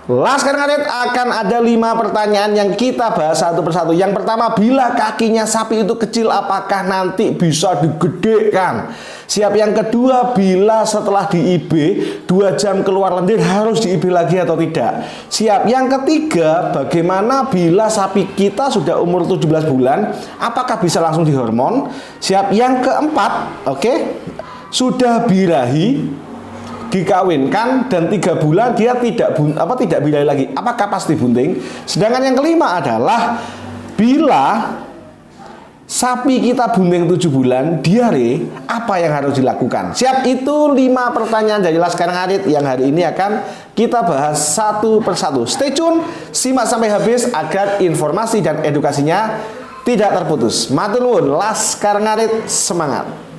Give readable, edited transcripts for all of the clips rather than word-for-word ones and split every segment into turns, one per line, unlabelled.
Laskar Ngarit akan ada 5 pertanyaan yang kita bahas satu persatu. Yang pertama, bila kakinya sapi itu kecil, apakah nanti bisa digedekan? Siap. Yang kedua, bila setelah di IB 2 jam keluar lendir, harus di IB lagi atau tidak? Siap. Yang ketiga, bagaimana bila sapi kita sudah umur 17 bulan, apakah bisa langsung dihormon? Siap. Yang keempat, sudah birahi, dikawinkan dan 3 bulan dia tidak birahi lagi, apakah pasti bunting? Sedangkan yang kelima adalah bila sapi kita bunting 7 bulan diare, apa yang harus dilakukan? Siap. Itu 5 pertanyaan dari Laskar Ngarit yang hari ini akan kita bahas satu persatu. Stay tune, simak sampai habis agar informasi dan edukasinya tidak terputus. Matur nuwun, Laskar Ngarit semangat.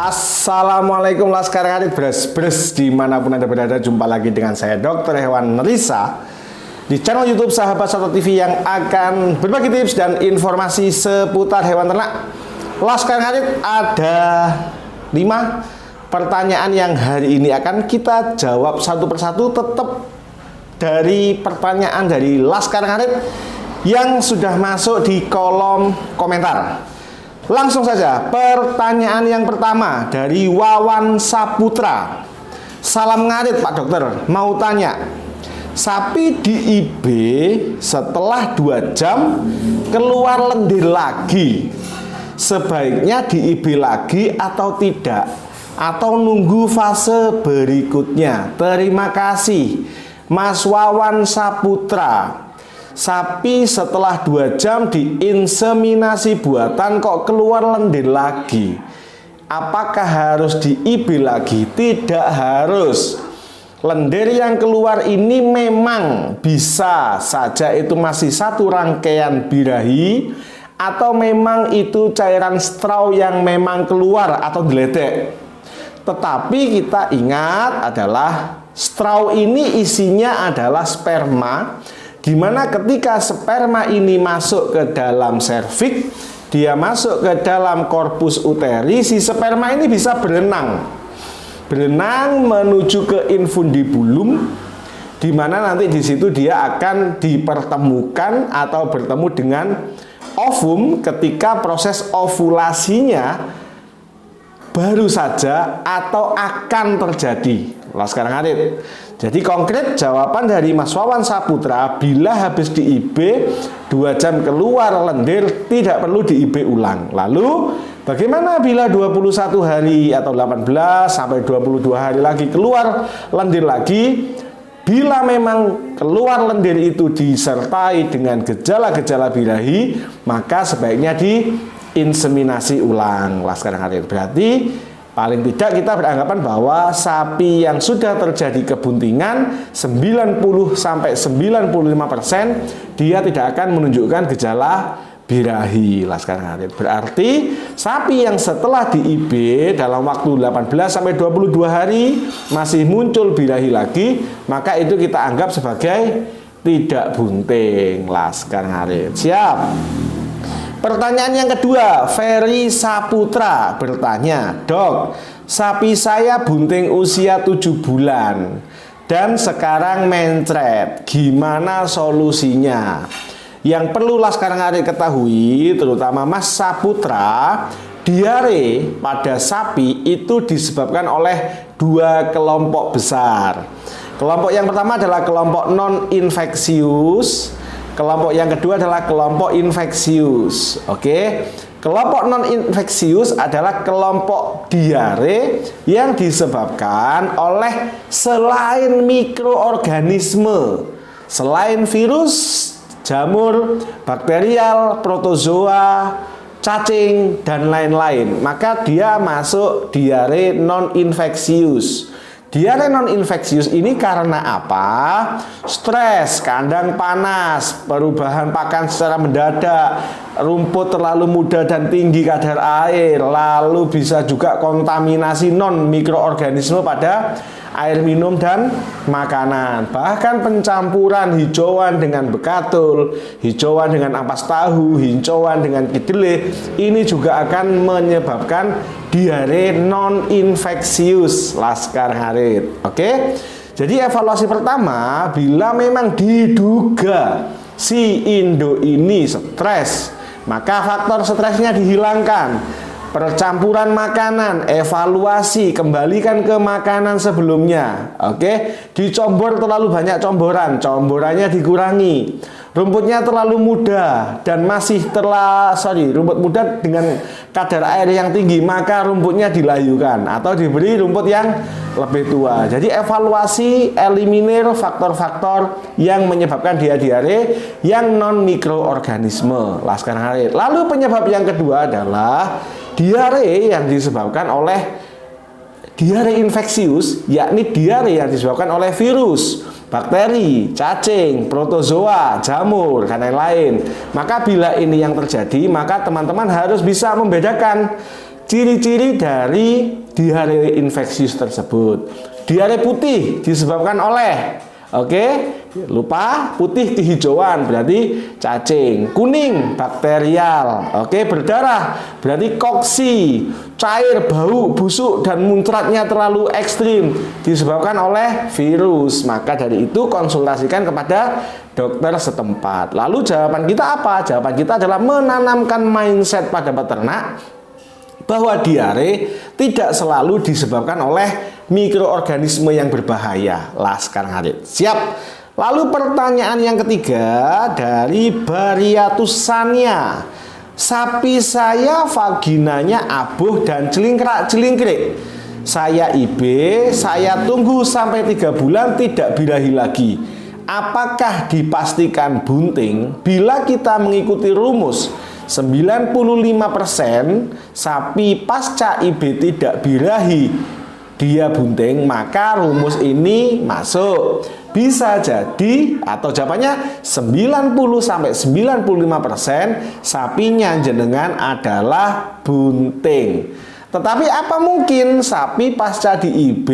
Assalamualaikum Laskar Ngarit Bres dimanapun Anda berada, jumpa lagi dengan saya Dr. Hewan Risa di channel YouTube Sahabat Soto TV yang akan berbagi tips dan informasi seputar hewan ternak. Laskar Ngarit ada 5 pertanyaan yang hari ini akan kita jawab satu persatu, tetap dari pertanyaan dari Laskar Ngarit yang sudah masuk di kolom komentar. Langsung saja, pertanyaan yang pertama dari Wawan Saputra. Salam ngarit Pak Dokter, mau tanya, sapi di IB setelah 2 jam keluar lendir lagi, sebaiknya di IB lagi atau tidak? Atau nunggu fase berikutnya? Terima kasih Mas Wawan Saputra. Sapi setelah 2 jam diinseminasi buatan kok keluar lendir lagi, apakah harus di IB lagi? Tidak harus. Lendir yang keluar ini memang bisa saja itu masih satu rangkaian birahi, atau memang itu cairan straw yang memang keluar atau diledek. Tetapi kita ingat adalah straw ini isinya adalah sperma, dimana ketika sperma ini masuk ke dalam serviks, dia masuk ke dalam korpus uteri, si sperma ini bisa berenang menuju ke infundibulum, dimana nanti di situ dia akan dipertemukan atau bertemu dengan ovum ketika proses ovulasinya baru saja atau akan terjadi. Laskar Ngarit. Jadi konkret jawaban dari Mas Wawan Saputra, bila habis di IB 2 jam keluar lendir, tidak perlu di IB ulang. Lalu bagaimana bila 21 hari atau 18 sampai 22 hari lagi keluar lendir lagi? Bila memang keluar lendir itu disertai dengan gejala-gejala birahi, maka sebaiknya diinseminasi ulang. Laskar Ngarit. Berarti paling tidak kita beranggapan bahwa sapi yang sudah terjadi kebuntingan 90-95% dia tidak akan menunjukkan gejala birahi. Laskar Ngarit. Berarti sapi yang setelah di IB dalam waktu 18-22 hari masih muncul birahi lagi, maka itu kita anggap sebagai tidak bunting. Laskar Ngarit. Siap. Pertanyaan yang kedua, Ferry Saputra bertanya, Dok, sapi saya bunting usia 7 bulan dan sekarang mencret, gimana solusinya? Yang perlu Laskar Ngarit ketahui, terutama Mas Saputra, diare pada sapi itu disebabkan oleh 2 kelompok besar. Kelompok yang pertama adalah kelompok non-infeksius. Kelompok yang kedua adalah kelompok infeksius. Kelompok non-infeksius adalah kelompok diare yang disebabkan oleh selain mikroorganisme, selain virus, jamur, bakterial, protozoa, cacing, dan lain-lain. Maka dia masuk diare non-infeksius. Diare non-infeksius ini karena apa? Stres, kandang panas, perubahan pakan secara mendadak, rumput terlalu muda dan tinggi kadar air, lalu bisa juga kontaminasi non mikroorganisme pada air minum dan makanan. Bahkan pencampuran hijauan dengan bekatul, hijauan dengan ampas tahu, hijauan dengan kedelai, ini juga akan menyebabkan diare non infeksius Laskar Ngarit. Oke. Jadi evaluasi pertama, bila memang diduga si Indo ini stres, maka faktor stresnya dihilangkan. Percampuran makanan, evaluasi, kembalikan ke makanan sebelumnya. Oke, dicombor terlalu banyak comborannya dikurangi. Rumputnya terlalu muda dan masih rumput muda dengan kadar air yang tinggi, maka rumputnya dilayukan atau diberi rumput yang lebih tua. Jadi evaluasi, eliminir faktor-faktor yang menyebabkan diare yang non mikroorganisme Laskar Ngarit. Lalu penyebab yang kedua adalah diare yang disebabkan oleh diare infeksius, yakni diare yang disebabkan oleh virus, bakteri, cacing, protozoa, jamur, dan lain-lain. Maka bila ini yang terjadi, maka teman-teman harus bisa membedakan ciri-ciri dari diare infeksius tersebut. Diare putih disebabkan oleh, lupa, putih kehijauan berarti cacing, kuning bakterial, berdarah berarti koksi, cair, bau, busuk dan muncratnya terlalu ekstrim disebabkan oleh virus. Maka dari itu konsultasikan kepada dokter setempat. Lalu jawaban kita apa? Jawaban kita adalah menanamkan mindset pada peternak bahwa diare tidak selalu disebabkan oleh mikroorganisme yang berbahaya Laskar Ngarit. Siap. Lalu pertanyaan yang ketiga dari Bariatus Sania. Sapi saya vaginanya abuh dan celingkrak-celingkrik. Saya IB, saya tunggu sampai 3 bulan tidak birahi lagi. Apakah dipastikan bunting bila kita mengikuti rumus 95% sapi pasca IB tidak birahi dia bunting, maka rumus ini masuk? Bisa jadi, atau jawabannya 90-95% sapinya jenengan adalah bunting. Tetapi apa mungkin sapi pasca di IB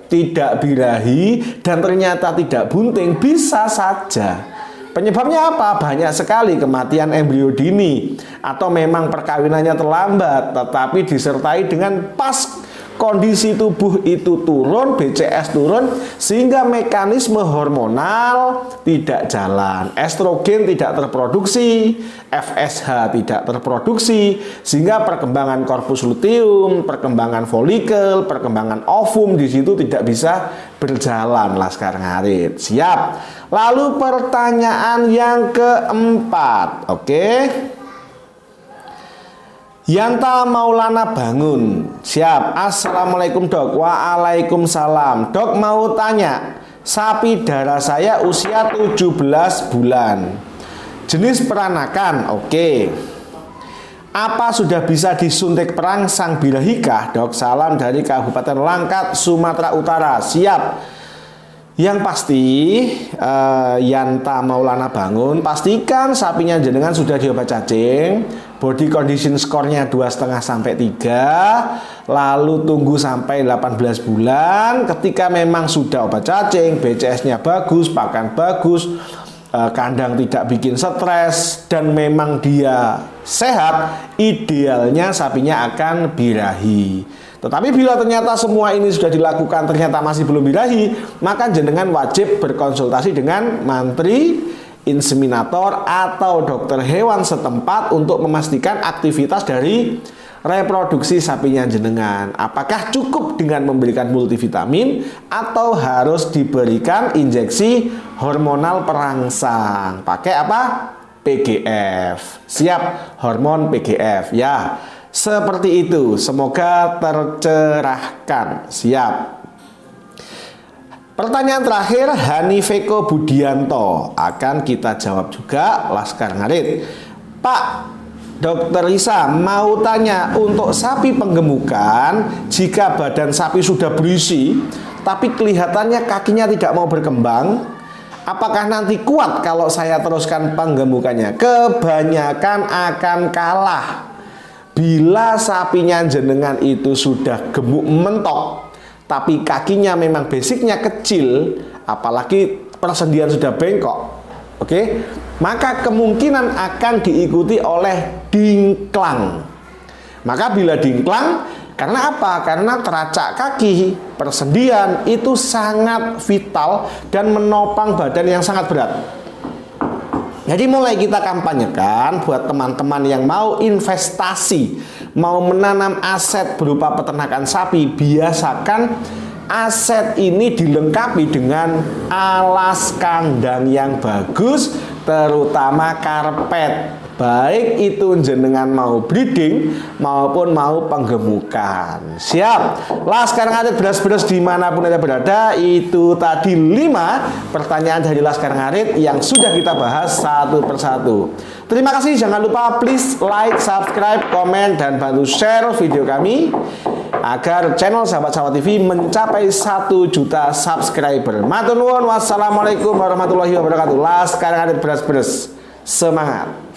tidak birahi dan ternyata tidak bunting? Bisa saja. Penyebabnya apa? Banyak sekali kematian embrio dini, atau memang perkawinannya terlambat tetapi disertai dengan pas kondisi tubuh itu turun, BCS turun, sehingga mekanisme hormonal tidak jalan, estrogen tidak terproduksi, FSH tidak terproduksi, sehingga perkembangan korpus luteum, perkembangan folikel, perkembangan ovum di situ tidak bisa berjalan Laskar Ngarit. Siap. Lalu pertanyaan yang keempat, Yanta Maulana Bangun. Siap. Assalamualaikum dok. Waalaikumsalam. Dok mau tanya, sapi darah saya usia 17 bulan, jenis peranakan. Apa sudah bisa disuntik perangsang birahikah dok? Salam dari Kabupaten Langkat, Sumatera Utara. Siap. Yang pasti Yanta Maulana Bangun, pastikan sapinya jenengan sudah diobat cacing, body condition score-nya 2,5 sampai 3, lalu tunggu sampai 18 bulan. Ketika memang sudah obat cacing, BCS-nya bagus, pakan bagus, kandang tidak bikin stres, dan memang dia sehat, idealnya sapinya akan birahi. Tetapi bila ternyata semua ini sudah dilakukan ternyata masih belum birahi, maka jenengan wajib berkonsultasi dengan mantri, inseminator, atau dokter hewan setempat untuk memastikan aktivitas dari reproduksi sapinya jenengan. Apakah cukup dengan memberikan multivitamin atau harus diberikan injeksi hormonal perangsang? Pakai apa? PGF. Siap, hormon PGF ya. Seperti itu, semoga tercerahkan. Siap. Pertanyaan terakhir, Hanifeko Budianto, akan kita jawab juga Laskar Ngarit. Pak Dokter Risa mau tanya, untuk sapi penggemukan, jika badan sapi sudah berisi tapi kelihatannya kakinya tidak mau berkembang, Apakah nanti kuat kalau saya teruskan penggemukannya? Kebanyakan akan kalah. Bila sapinya jenengan itu sudah gemuk mentok, tapi kakinya memang basicnya kecil, apalagi persendian sudah bengkok, oke, maka kemungkinan akan diikuti oleh dingklang. Maka bila dingklang, karena apa? Karena teracak kaki, persendian itu sangat vital dan menopang badan yang sangat berat. Jadi mulai kita kampanyekan buat teman-teman yang mau investasi, mau menanam aset berupa peternakan sapi, biasakan aset ini dilengkapi dengan alas kandang yang bagus, terutama karpet. Baik itu jenengan mau breeding maupun mau penggemukan. Siap? Laskar Ngarit beras-beras dimanapun Anda berada. Itu tadi 5 pertanyaan dari Laskar Ngarit yang sudah kita bahas satu persatu. Terima kasih. Jangan lupa please like, subscribe, komen, dan bantu share video kami agar channel Sahabat-Sahabat TV mencapai 1 juta subscriber. Matur nuwun. Wassalamualaikum warahmatullahi wabarakatuh. Laskar Ngarit beras-beras. Semangat!